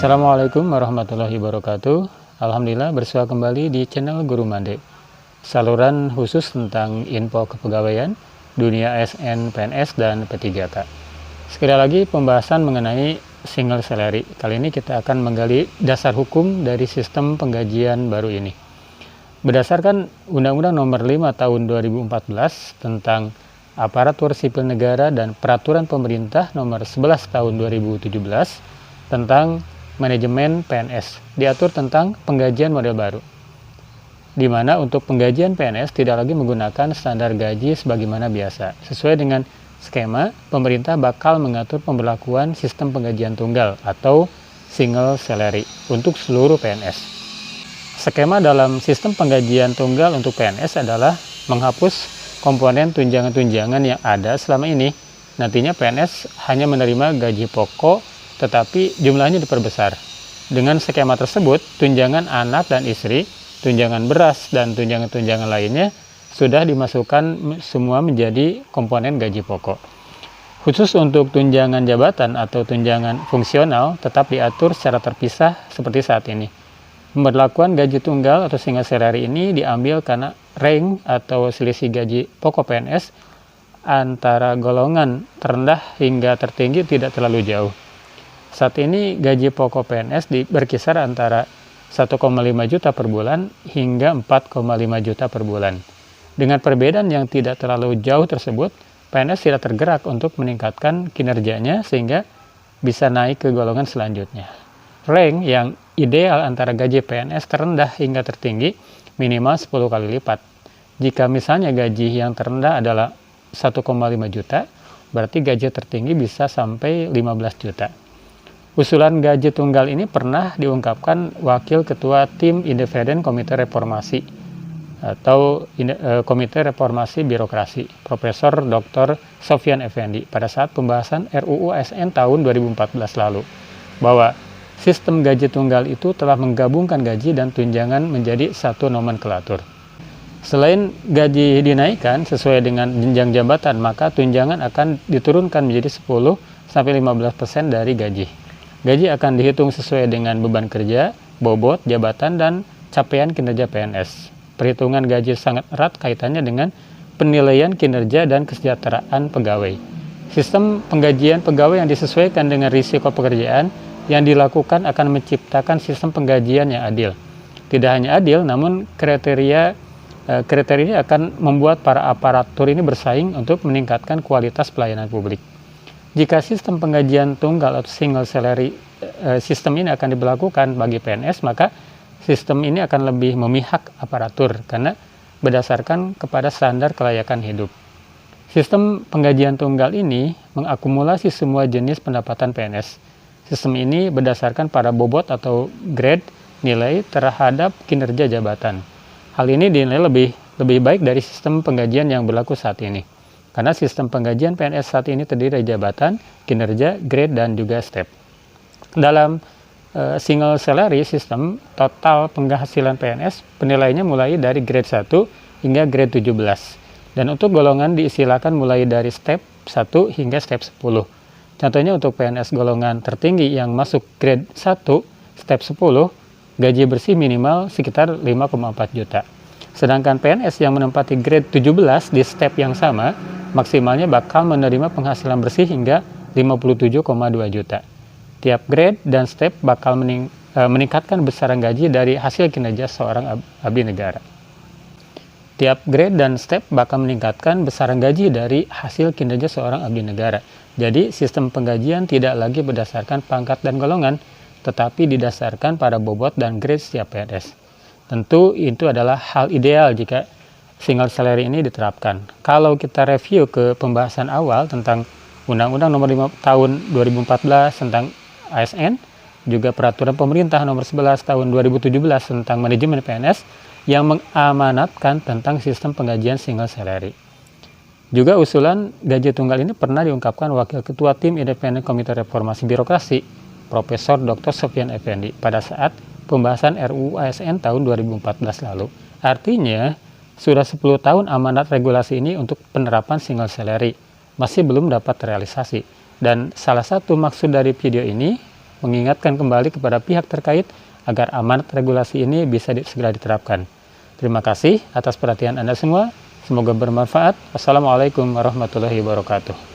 Assalamualaikum warahmatullahi wabarakatuh. Alhamdulillah bersua kembali di channel Guru Mande, saluran khusus tentang info kepegawaian, dunia ASN, PNS, dan P3K. Sekali lagi pembahasan mengenai single salary. Kali ini kita akan menggali dasar hukum dari sistem penggajian baru ini. Berdasarkan Undang-Undang Nomor 5 Tahun 2014 tentang Aparatur Sipil Negara dan Peraturan Pemerintah Nomor 11 Tahun 2017 tentang manajemen PNS, diatur tentang penggajian model baru, di mana untuk penggajian PNS tidak lagi menggunakan standar gaji sebagaimana biasa. Sesuai dengan skema, pemerintah bakal mengatur pemberlakuan sistem penggajian tunggal atau single salary untuk seluruh PNS. Skema dalam sistem penggajian tunggal untuk PNS adalah menghapus komponen tunjangan-tunjangan yang ada selama ini. Nantinya PNS hanya menerima gaji pokok tetapi jumlahnya diperbesar. Dengan skema tersebut, tunjangan anak dan istri, tunjangan beras, dan tunjangan-tunjangan lainnya sudah dimasukkan semua menjadi komponen gaji pokok. Khusus untuk tunjangan jabatan atau tunjangan fungsional tetap diatur secara terpisah seperti saat ini. Pemberlakuan gaji tunggal atau single salary ini diambil karena range atau selisih gaji pokok PNS antara golongan terendah hingga tertinggi tidak terlalu jauh. Saat ini gaji pokok PNS berkisar antara 1,5 juta per bulan hingga 4,5 juta per bulan. Dengan perbedaan yang tidak terlalu jauh tersebut, PNS tidak tergerak untuk meningkatkan kinerjanya sehingga bisa naik ke golongan selanjutnya. Rank yang ideal antara gaji PNS terendah hingga tertinggi minimal 10 kali lipat. Jika misalnya gaji yang terendah adalah 1,5 juta, berarti gaji tertinggi bisa sampai 15 juta. Usulan gaji tunggal ini pernah diungkapkan Wakil Ketua Tim Independen Komite Reformasi atau Komite Reformasi Birokrasi, Profesor Dr. Sofyan Effendi pada saat pembahasan RUU ASN tahun 2014 lalu, bahwa sistem gaji tunggal itu telah menggabungkan gaji dan tunjangan menjadi satu nomenklatur. Selain gaji dinaikkan sesuai dengan jenjang jabatan, maka tunjangan akan diturunkan menjadi 10-15% dari gaji. Gaji akan dihitung sesuai dengan beban kerja, bobot, jabatan, dan capaian kinerja PNS. Perhitungan gaji sangat erat kaitannya dengan penilaian kinerja dan kesejahteraan pegawai. Sistem penggajian pegawai yang disesuaikan dengan risiko pekerjaan yang dilakukan akan menciptakan sistem penggajian yang adil. Tidak hanya adil, namun kriteria ini akan membuat para aparatur ini bersaing untuk meningkatkan kualitas pelayanan publik. Jika sistem penggajian tunggal atau single salary sistem ini akan diberlakukan bagi PNS, maka sistem ini akan lebih memihak aparatur karena berdasarkan kepada standar kelayakan hidup. Sistem penggajian tunggal ini mengakumulasi semua jenis pendapatan PNS. Sistem ini berdasarkan pada bobot atau grade nilai terhadap kinerja jabatan. Hal ini dinilai lebih baik dari sistem penggajian yang berlaku saat ini. Karena sistem penggajian PNS saat ini terdiri dari jabatan, kinerja, grade, dan juga step. Dalam single salary system, total penghasilan PNS penilaiannya mulai dari grade 1 hingga grade 17. Dan untuk golongan diistilahkan mulai dari step 1 hingga step 10. Contohnya untuk PNS golongan tertinggi yang masuk grade 1, step 10, gaji bersih minimal sekitar 5,4 juta. Sedangkan PNS yang menempati grade 17 di step yang sama, maksimalnya bakal menerima penghasilan bersih hingga 57,2 juta. Tiap grade dan step bakal meningkatkan besaran gaji dari hasil kinerja seorang abdi negara. Tiap grade dan step bakal meningkatkan besaran gaji dari hasil kinerja seorang abdi negara. Jadi sistem penggajian tidak lagi berdasarkan pangkat dan golongan, tetapi didasarkan pada bobot dan grade setiap PNS. Tentu itu adalah hal ideal jika single salary ini diterapkan. Kalau kita review ke pembahasan awal tentang Undang-Undang Nomor 5 Tahun 2014 tentang ASN, juga Peraturan Pemerintah Nomor 11 Tahun 2017 tentang manajemen PNS yang mengamanatkan tentang sistem penggajian single salary. Juga usulan gaji tunggal ini pernah diungkapkan Wakil Ketua Tim Independen Komite Reformasi Birokrasi, Profesor Dr. Sofyan Effendi pada saat pembahasan RUU ASN tahun 2014 lalu. Artinya, sudah 10 tahun amanat regulasi ini untuk penerapan single salary masih belum dapat terrealisasi. Dan salah satu maksud dari video ini mengingatkan kembali kepada pihak terkait agar amanat regulasi ini bisa segera diterapkan. Terima kasih atas perhatian Anda semua. Semoga bermanfaat. Wassalamualaikum warahmatullahi wabarakatuh.